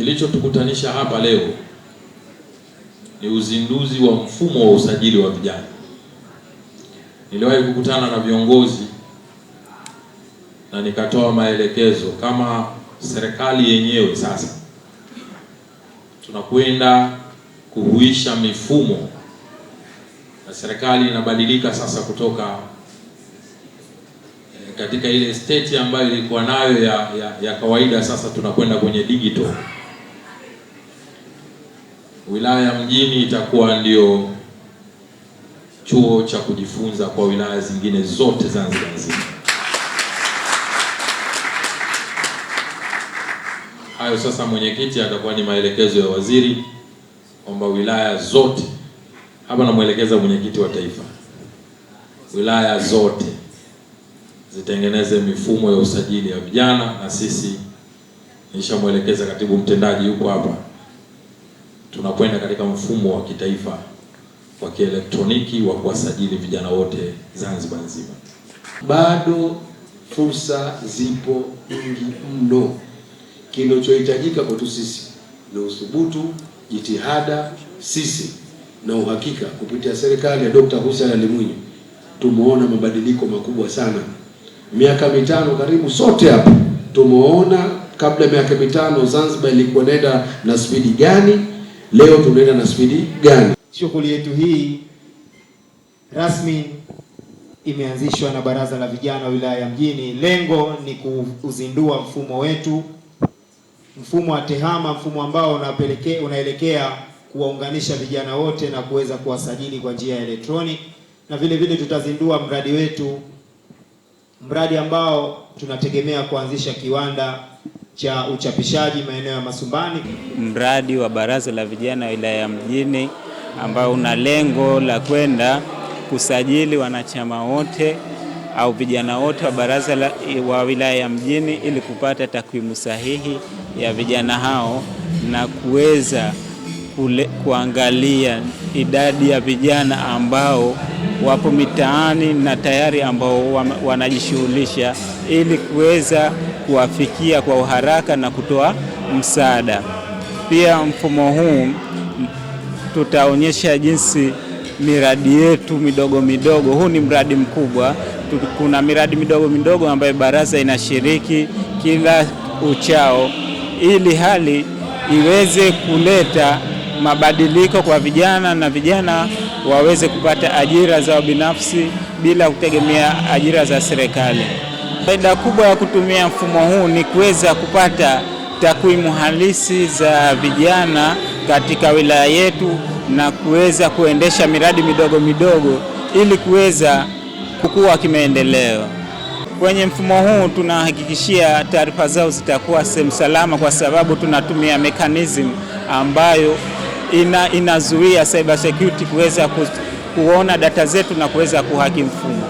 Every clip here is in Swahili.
Kilichotukutanisha hapa leo ni uzinduzi wa mfumo wa usajili wa vijana. Niliwahi kukutana na viongozi na nikatoa maelekezo kama serikali yenyewe sasa tunakwenda kuhuisha mifumo, na serikali inabadilika sasa kutoka katika ile state ambayo ilikuwa nayo ya kawaida. Sasa tunakwenda kwenye digital. Wilaya mjini itakuwa ndio chuo cha kujifunza kwa wilaya zingine zote Zanzibar nzima. Hayo sasa mwenyekiti atakuwa ni maelekezo ya waziri kwamba wilaya zote, hapa namwelekeza mwenyekiti wa taifa, wilaya zote zitengeneze mifumo ya usajili ya vijana, na sisi nishamwelekeza katibu mtendaji yuko hapa, tunakwenda katika mfumo wa kitaifa wa kielektroniki wa kuwasajili vijana wote Zanzibar nzima. Bado fursa zipo nyingi mno. Kinachohitajika kwetu sisi ni uthubutu, jitihada, sisi na uhakika. Kupitia serikali ya Dr. Hussein Ali Mwinyi tumeona mabadiliko makubwa sana. Miaka mitano karibu sote hapa tumeona, kabla ya miaka mitano Zanzibar ilikuwa inaenda na spidi gani, leo tunaenda na spidi gani. Shughuli yetu hii rasmi imeanzishwa na Baraza la Vijana wilaya ya Mjini. Lengo ni kuzindua mfumo wetu, mfumo wa TEHAMA, mfumo ambao unaelekea kuwaunganisha vijana wote na kuweza kuwasajili kwa njia ya elektroniki. Na vile vile tutazindua mradi wetu, mradi ambao tunategemea kuanzisha kiwanda cha uchapishaji maeneo ya Masumbani. Mradi wa Baraza la Vijana wilaya ya Mjini ambao una lengo la kwenda kusajili wanachama wote au vijana wote wa baraza wa wilaya ya Mjini ili kupata takwimu sahihi ya vijana hao na kuweza kuangalia idadi ya vijana ambao wapo mitaani na tayari ambao wanajishughulisha ili kuweza kuwafikia kwa uharaka na kutoa msaada. Pia mfumo huu tutaonyesha jinsi miradi yetu midogo midogo, huu ni mradi mkubwa, kuna miradi midogo midogo ambayo baraza inashiriki kila uchao ili hali iweze kuleta mabadiliko kwa vijana na vijana waweze kupata ajira zao binafsi bila kutegemea ajira za serikali. Faida kubwa ya kutumia mfumo huu ni kuweza kupata takwimu halisi za vijana katika wilaya yetu na kuweza kuendesha miradi midogo midogo ili kuweza kukua kimaendeleo. Kwenye mfumo huu tunahakikishia taarifa zao zitakuwa sehemu salama, kwa sababu tunatumia mechanism ambayo inazuia cyber security kuweza kuona data zetu na kuweza kuhaki mfumo.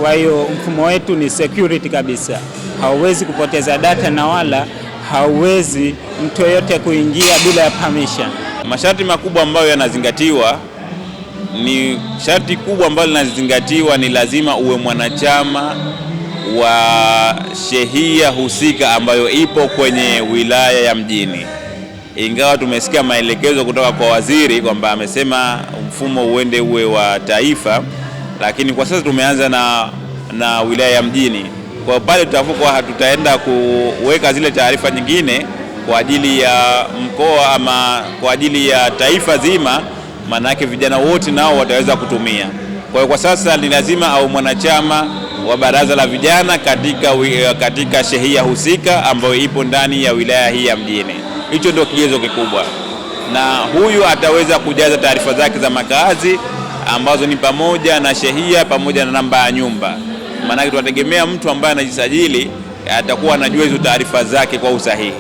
Kwa hiyo mfumo wetu ni security kabisa, hauwezi kupoteza data na wala hauwezi mtu yote kuingia bila ya permission. Masharti makubwa ambayo yanazingatiwa ni sharti kubwa ambalo linazingatiwa ni lazima uwe mwanachama wa shehia husika ambayo ipo kwenye wilaya ya Mjini. Ingawa tumesikia maelekezo kutoka kwa waziri kwamba amesema mfumo uende uwe wa taifa, lakini kwa sasa tumeanza na wilaya ya Mjini. Kwa pale tutafuka tutaenda kuweka zile taarifa nyingine kwa ajili ya mkoa ama kwa ajili ya taifa zima, maana yake vijana wote nao wataweza kutumia. Kwa hiyo kwa sasa ni lazima au mwanachama wa baraza la vijana katika shehia husika ambayo ipo ndani ya wilaya hii ya Mjini. Hicho ndio kigezo kikubwa, na huyu ataweza kujaza taarifa zake za makazi ambazo ni pamoja na shehia pamoja na namba ya nyumba. Maana yake tunategemea mtu ambaye anajisajili atakuwa anajua hizo taarifa zake kwa usahihi.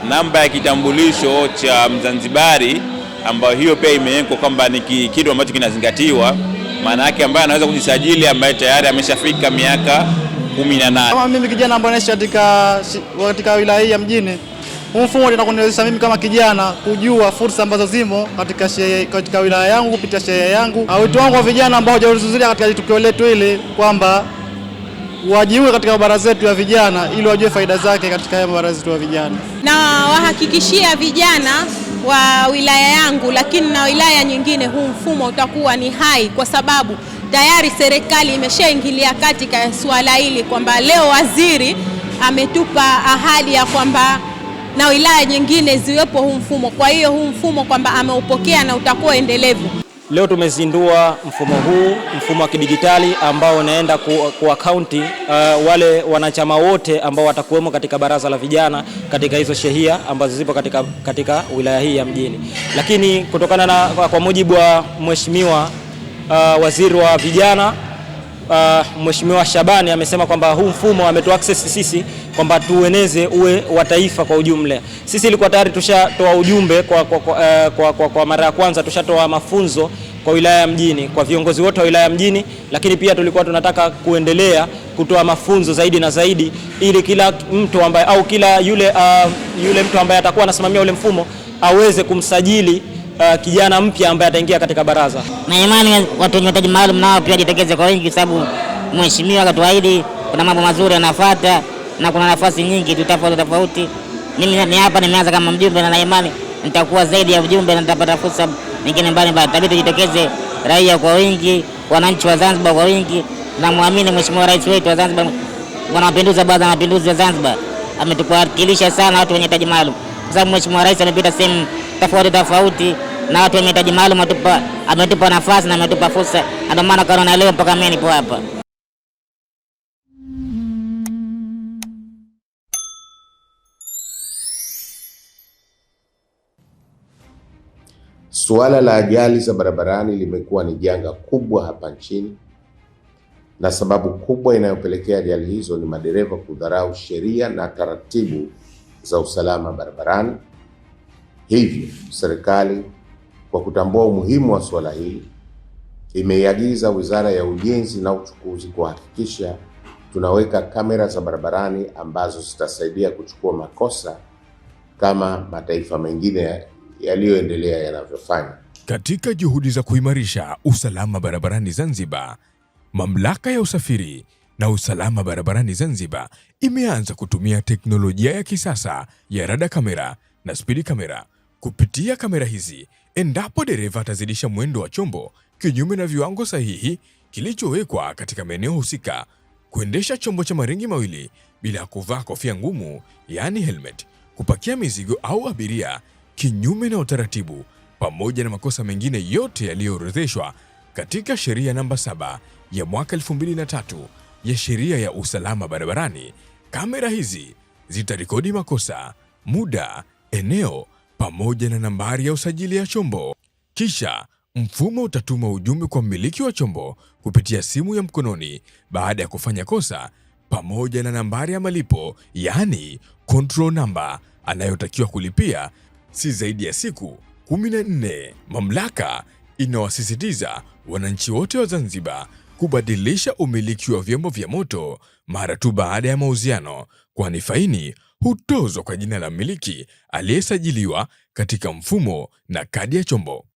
Namba ya kitambulisho cha Mzanzibari ambayo hiyo pia imewekwa kwamba ni kitu ambacho kinazingatiwa, maana yake ambaye anaweza kujisajili ambaye tayari ameshafika miaka 18. Kama mimi kijana ambaye naishi katika wilaya hii ya Mjini, mfumo utakuniwezesha mimi kama kijana kujua fursa ambazo zimo katika wilaya yangu kupitia shehia yangu. Wito wangu wa vijana ambao hawajahudhuria katika tukio letu hili kwamba wajiunge katika mabaraza yetu ya vijana ili wajue faida zake katika haya mabaraza yetu ya vijana. Na wahakikishia vijana wa wilaya yangu, lakini na wilaya nyingine, huu mfumo utakuwa ni hai, kwa sababu tayari serikali imeshaingilia katika suala hili, kwamba leo waziri ametupa ahadi ya kwamba na wilaya nyingine ziwepo huu mfumo. Kwa hiyo huu mfumo kwamba ameupokea na utakuwa endelevu. Leo tumezindua mfumo huu, mfumo wa kidijitali ambao unaenda kuakaunti wale wanachama wote ambao watakuwemo katika baraza la vijana katika hizo shehia ambazo zipo katika wilaya hii ya Mjini. Lakini kutokana na kwa mujibu wa Mheshimiwa Waziri wa Vijana Mheshimiwa Shabani amesema kwamba huu mfumo ametu access sisi kwamba tueneze uwe wa taifa kwa ujumla. Sisi ilikuwa tayari tushatoa ujumbe kwa mara ya kwanza, tushatoa mafunzo kwa wilaya ya Mjini, kwa viongozi wote wa wilaya ya Mjini, lakini pia tulikuwa tunataka kuendelea kutoa mafunzo zaidi na zaidi, ili kila mtu ambaye au kila yule mtu ambaye atakuwa anasimamia ule mfumo aweze kumsajili kijana mpya ambaye ataingia katika baraza. Na imani watu wenye mahitaji maalum nao pia jitokeze kwa wingi, sababu mheshimiwa akatuahidi kuna mambo mazuri yanafuata na kuna nafasi nyingi tofauti. Mimi ni hapa nimeanza kama mjumbe, na imani nitakuwa zaidi ya mjumbe na nitapata fursa nyingine mbalimbali. Tabidi tujitokeze raia kwa wingi, wananchi wa Zanzibar kwa wingi, na muamini Mheshimiwa Rais wetu wa Zanzibar, Bwana Mapinduzi, Baraza la Mapinduzi ya Zanzibar ametuwakilisha sana watu wenye mahitaji maalum, kwa sababu Mheshimiwa Rais amepita sehemu tofauti na watu wenye mahitaji maalum ametupa nafasi na ametupa fursa, ndio maana kaona leo mpaka mimi nipo hapa. Suala la ajali za barabarani limekuwa ni janga kubwa hapa nchini, na sababu kubwa inayopelekea ajali hizo ni madereva kudharau sheria na taratibu za usalama barabarani. Hivyo serikali kwa kutambua umuhimu wa suala hili imeiagiza Wizara ya Ujenzi na Uchukuzi kuhakikisha tunaweka kamera za barabarani ambazo zitasaidia kuchukua makosa kama mataifa mengine yaliyoendelea yanavyofanya. Katika juhudi za kuimarisha usalama barabarani Zanzibar, Mamlaka ya Usafiri na Usalama Barabarani Zanzibar imeanza kutumia teknolojia ya kisasa ya rada kamera na spidi kamera. Kupitia kamera hizi, endapo dereva atazidisha mwendo wa chombo kinyume na viwango sahihi kilichowekwa katika maeneo husika, kuendesha chombo cha maringi mawili bila kuvaa kofia ngumu yaani helmet, kupakia mizigo au abiria kinyume na utaratibu, pamoja na makosa mengine yote yaliyoorodheshwa katika sheria namba 7 ya mwaka 2003 ya sheria ya usalama barabarani, kamera hizi zitarekodi makosa, muda, eneo pamoja na nambari ya usajili ya chombo. Kisha mfumo utatuma ujumbe kwa mmiliki wa chombo kupitia simu ya mkononi baada ya kufanya kosa, pamoja na nambari ya malipo yaani control number anayotakiwa kulipia si zaidi ya siku 14. Mamlaka inawasisitiza wananchi wote wa Zanzibar kubadilisha umiliki wa vyombo vya moto mara tu baada ya mauziano, kwani faini hutozwa kwa jina la mmiliki aliyesajiliwa katika mfumo na kadi ya chombo.